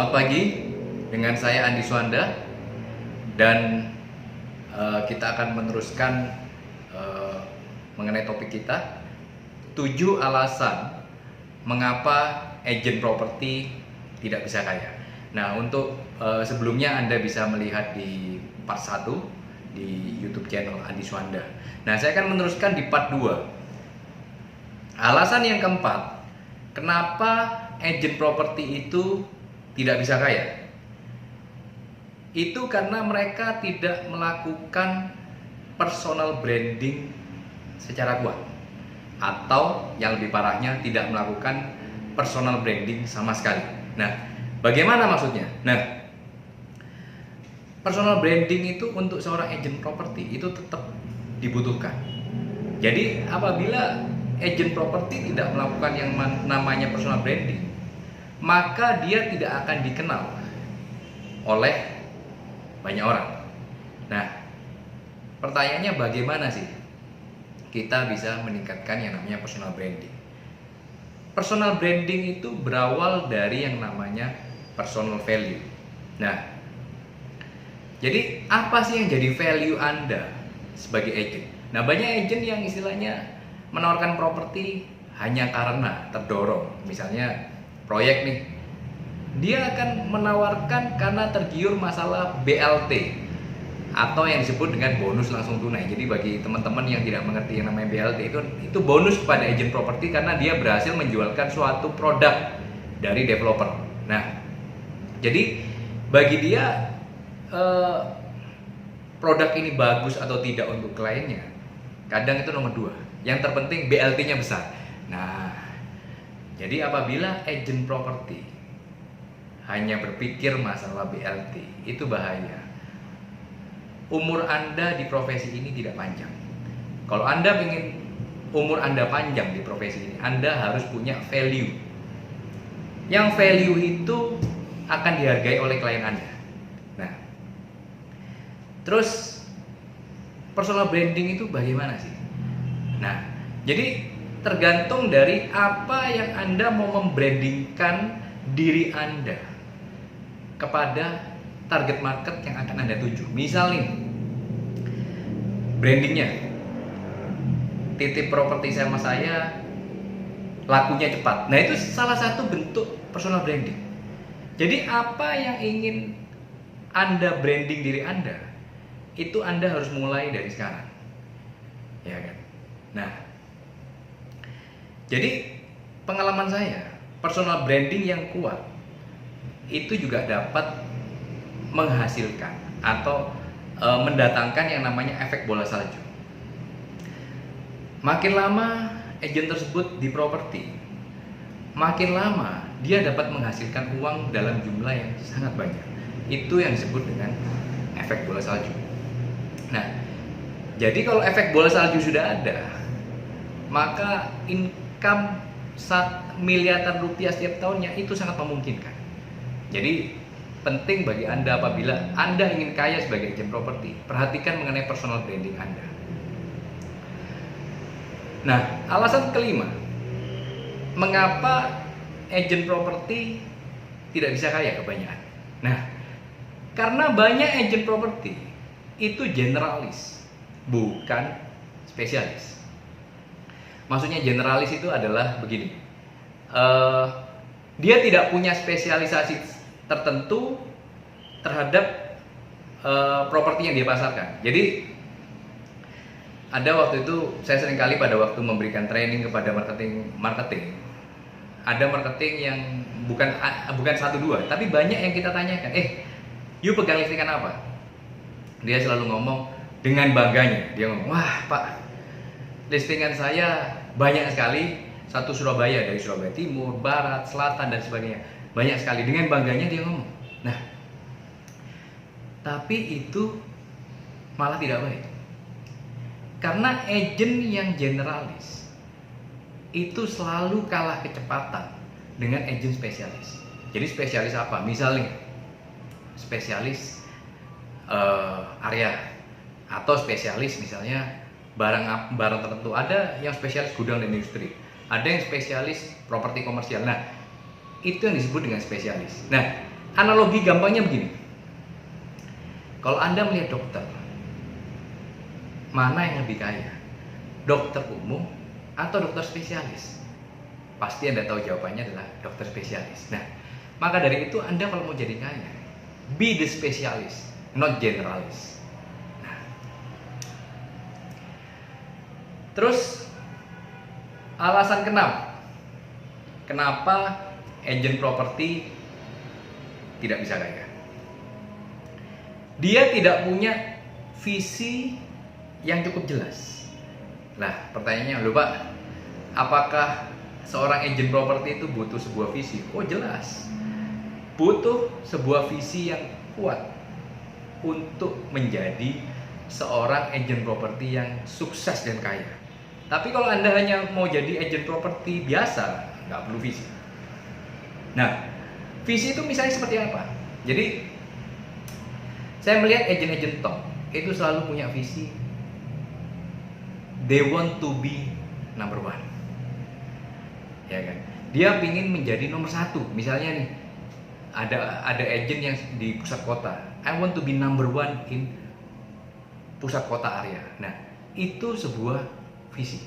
Selamat pagi, dengan saya Andi Suanda dan kita akan meneruskan mengenai topik kita 7 alasan mengapa agen properti tidak bisa kaya. Nah, untuk sebelumnya Anda bisa melihat di part 1 di YouTube channel Andi Suanda. Nah, saya akan meneruskan di part 2. Alasan yang keempat, kenapa agen properti itu tidak bisa kaya? Itu karena mereka tidak melakukan personal branding secara kuat, atau yang lebih parahnya tidak melakukan personal branding sama sekali. Nah, bagaimana maksudnya? Nah, personal branding itu untuk seorang agent properti itu tetap dibutuhkan. Jadi apabila agent properti tidak melakukan yang namanya personal branding, maka dia tidak akan dikenal oleh banyak orang. Nah, pertanyaannya bagaimana sih kita bisa meningkatkan yang namanya personal branding? Personal branding itu berawal dari yang namanya personal value. Nah, jadi apa sih yang jadi value Anda sebagai agent? Nah, banyak agent yang istilahnya menawarkan properti hanya karena terdorong. Misalnya proyek nih, dia akan menawarkan karena tergiur masalah BLT atau yang disebut dengan bonus langsung tunai. Jadi bagi teman-teman yang tidak mengerti yang namanya BLT, itu bonus kepada agent properti karena dia berhasil menjualkan suatu produk dari developer. Nah, jadi bagi dia produk ini bagus atau tidak untuk kliennya, kadang itu nomor 2. Yang terpenting BLT-nya besar. Nah, jadi apabila agent properti hanya berpikir masalah BLT, itu bahaya. Umur Anda di profesi ini tidak panjang. Kalau Anda ingin umur Anda panjang di profesi ini, Anda harus punya value. Yang value itu akan dihargai oleh klien Anda. Nah, terus personal branding itu bagaimana sih? Nah, jadi tergantung dari apa yang Anda mau membrandingkan diri Anda kepada target market yang akan Anda tuju. Misal nih, brandingnya, titip properti sama saya, lakunya cepat. Nah, itu salah satu bentuk personal branding. Jadi apa yang ingin Anda branding diri Anda, itu Anda harus mulai dari sekarang, ya kan? Nah, jadi pengalaman saya, personal branding yang kuat itu juga dapat menghasilkan atau mendatangkan yang namanya efek bola salju. Makin lama agent tersebut di properti, makin lama dia dapat menghasilkan uang dalam jumlah yang sangat banyak. Itu yang disebut dengan efek bola salju. Nah, jadi kalau efek bola salju sudah ada, maka income 1 miliaran rupiah setiap tahunnya itu sangat memungkinkan. Jadi penting bagi Anda apabila Anda ingin kaya sebagai agent properti, perhatikan mengenai personal branding Anda. Nah, alasan kelima, mengapa agent properti tidak bisa kaya kebanyakan? Nah, karena banyak agent properti itu generalis, bukan spesialis. Maksudnya generalis itu adalah begini, dia tidak punya spesialisasi tertentu terhadap properti yang dia pasarkan. Jadi ada waktu itu saya seringkali pada waktu memberikan training kepada marketing, ada marketing yang bukan 1-2, tapi banyak yang kita tanyakan, you pegang listrikan apa? Dia selalu ngomong dengan bangganya, dia ngomong, wah Pak, listingan saya banyak sekali, satu Surabaya, dari Surabaya Timur, Barat, Selatan dan sebagainya, banyak sekali. Dengan bangganya dia ngomong. Nah, tapi itu malah tidak baik, karena agent yang generalis itu selalu kalah kecepatan dengan agent spesialis. Jadi spesialis apa? Misalnya spesialis area, atau spesialis misalnya barang tertentu. Ada yang spesialis gudang dan industri, ada yang spesialis properti komersial. Nah, itu yang disebut dengan spesialis. Nah, Analogi gampangnya begini. Kalau Anda melihat dokter, mana yang lebih kaya? Dokter umum atau dokter spesialis? Pasti Anda tahu jawabannya adalah dokter spesialis. Nah, maka dari itu Anda kalau mau jadi kaya, be the specialist, not generalis. Nah, terus alasan kenapa agent properti tidak bisa kaya? Dia tidak punya visi yang cukup jelas. Nah, pertanyaannya, loh Pak, apakah seorang agent properti itu butuh sebuah visi? Oh jelas, butuh sebuah visi yang kuat untuk menjadi seorang agent properti yang sukses dan kaya. Tapi kalau Anda hanya mau jadi agent properti biasa, nggak perlu visi. Nah, visi itu misalnya seperti apa? Jadi, saya melihat agent-agent top itu selalu punya visi. They want to be number one, ya kan? Dia ingin menjadi nomor satu. Misalnya nih, ada agent yang di pusat kota. I want to be number one in pusat kota area. Nah, itu sebuah visi.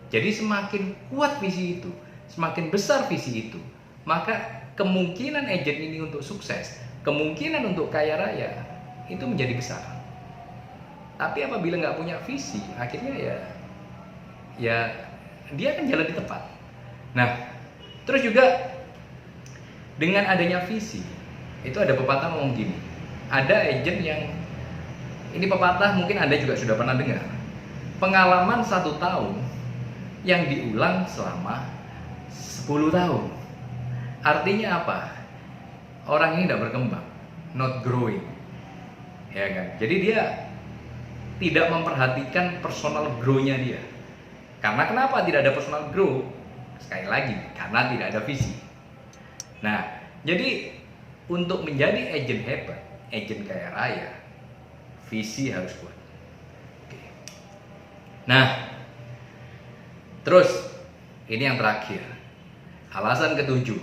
Jadi semakin kuat visi itu, semakin besar visi itu, maka kemungkinan agent ini untuk sukses, kemungkinan untuk kaya raya itu menjadi besar. Tapi apabila nggak punya visi, akhirnya ya dia akan jalan di tempat. Nah, terus juga dengan adanya visi, itu ada pepatah ngomong gini. Ada agent yang, ini pepatah mungkin Anda juga sudah pernah dengar. Pengalaman 1 tahun yang diulang selama 10 tahun. Artinya apa? Orang ini tidak berkembang, not growing. Ya kan? Jadi dia tidak memperhatikan personal grow-nya dia. Karena kenapa tidak ada personal grow? Sekali lagi, karena tidak ada visi. Nah, jadi untuk menjadi agent hebat, agent kaya raya, visi harus kuat. Oke. Nah, terus ini yang terakhir. Alasan ketujuh,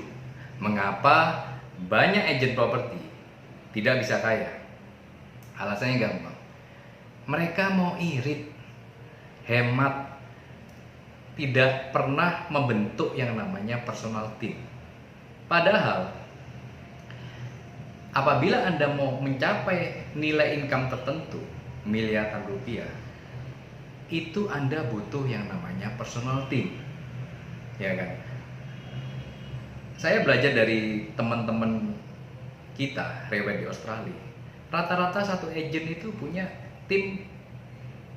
mengapa banyak agent properti tidak bisa kaya? Alasannya gampang. Mereka mau irit, hemat, tidak pernah membentuk yang namanya personal team. Padahal apabila Anda mau mencapai nilai income tertentu, miliaran rupiah, itu Anda butuh yang namanya personal team. Ya kan? Saya belajar dari teman-teman kita rewet di Australia. Rata-rata satu agent itu punya tim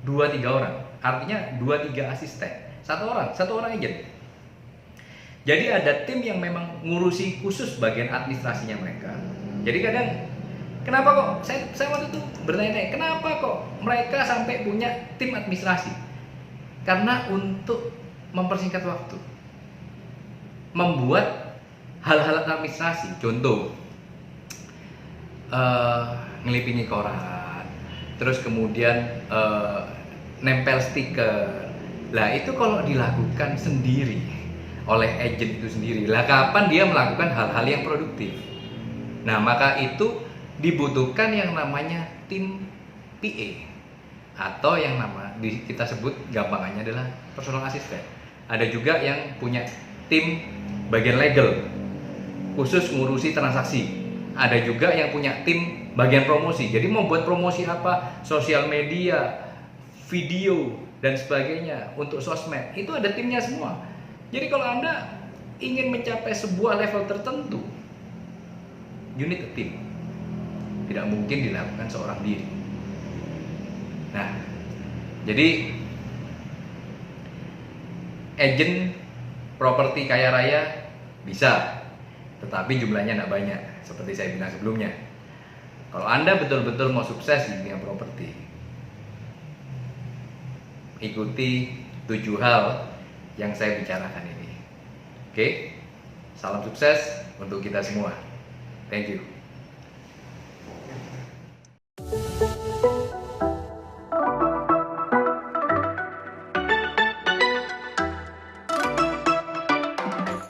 2-3 orang. Artinya 2-3 asisten. Satu orang agent. Jadi ada tim yang memang ngurusi khusus bagian administrasinya mereka. Jadi kadang, kenapa kok saya waktu itu bertanya, kenapa kok mereka sampai punya tim administrasi? Karena untuk mempersingkat waktu, membuat hal-hal administrasi, contoh ngelipini koran, terus kemudian nempel stiker. Lah itu kalau dilakukan sendiri oleh agent itu sendiri, lah kapan dia melakukan hal-hal yang produktif? Nah, maka itu dibutuhkan yang namanya tim PA, atau yang kita sebut gampangannya adalah personal assistant. Ada juga yang punya tim bagian legal, khusus ngurusi transaksi. Ada juga yang punya tim bagian promosi. Jadi mau buat promosi apa, sosial media, video dan sebagainya untuk sosmed, itu ada timnya semua. Jadi kalau Anda ingin mencapai sebuah level tertentu, you need a team. Tidak mungkin dilakukan seorang diri. Nah, jadi agent properti kaya raya bisa, tetapi jumlahnya tidak banyak, seperti saya bilang sebelumnya. Kalau Anda betul-betul mau sukses di dunia properti, ikuti 7 hal yang saya bicarakan ini. Oke? Salam sukses untuk kita semua. Thank you.